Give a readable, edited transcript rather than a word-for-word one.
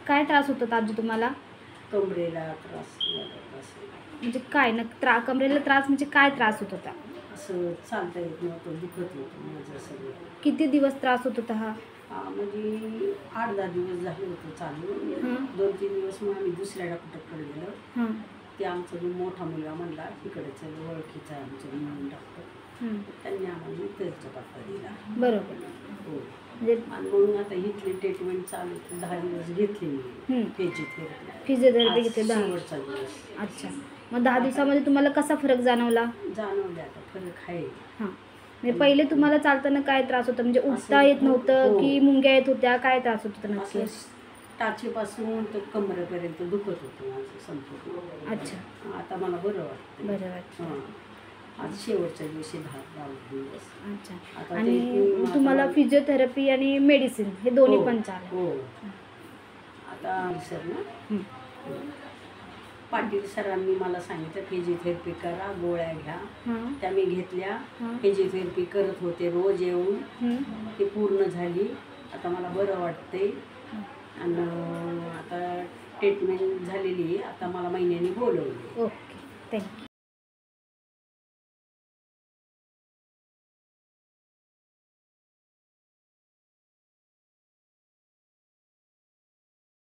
काय त्रास होता आजी तुम्हाला? कमरेला त्रास म्हणजे काय कमरेला त्रास म्हणजे काय त्रास होत होता? असं चालता येत नव्हतं, दुखत होतं माझं सगळं. किती दिवस त्रास होत होता हा? म्हणजे 8-10 दिवस झाले होते चालू. 2-3 दिवस मग आम्ही दुसऱ्या डॉक्टरकडे गेलो. ते आमचा जो मोठा मुलगा म्हणला इकडे चल, ओळखीचा आहे आमचं म्हणून डॉक्टर. त्यांनी आम्हाला इथंचा पत्ता दिला. बरोबर. हो. आणि म्हणून आता इथली ट्रीटमेंट चालू 10 दिवस घेतली मी. फिजिओथेरपी घेतली 10 शेवटचा दिवस. अच्छा. मग 10 दिवसामध्ये तुम्हाला कसा फरक जाणवला? जाणवले आता फरक आहे. हां. म्हणजे पहिले तुम्हाला चालताना काय त्रास होता? म्हणजे उठता येत नव्हतं की मुंग्या येत होत्या? काय त्रास होत होता नक्की? टाचेपासून तर कमरेपर्यंत दुखत होतं माझं संपूर्ण. अच्छा. आता मला बरं वाटतं. बरं वाटतं. हां. आज शेवटच्या दिवशी 10 दिवस. अच्छा. आणि तुम्हाला फिजिओथेरपी आणि मेडिसिन हे दोन्ही पण चालू? हो. आता सर ना पाटील सरांनी मला सांगितलं फिजिओथेरपी करा, गोळ्या घ्या. त्या मी घेतल्या. फिजिओथेरपी करत होते रोज येऊन. ती पूर्ण झाली. आता मला बरं वाटते. आणि आता ट्रीटमेंट झालेली. आता मला महिन्यानी बोलवली. ओके. थँक्यू.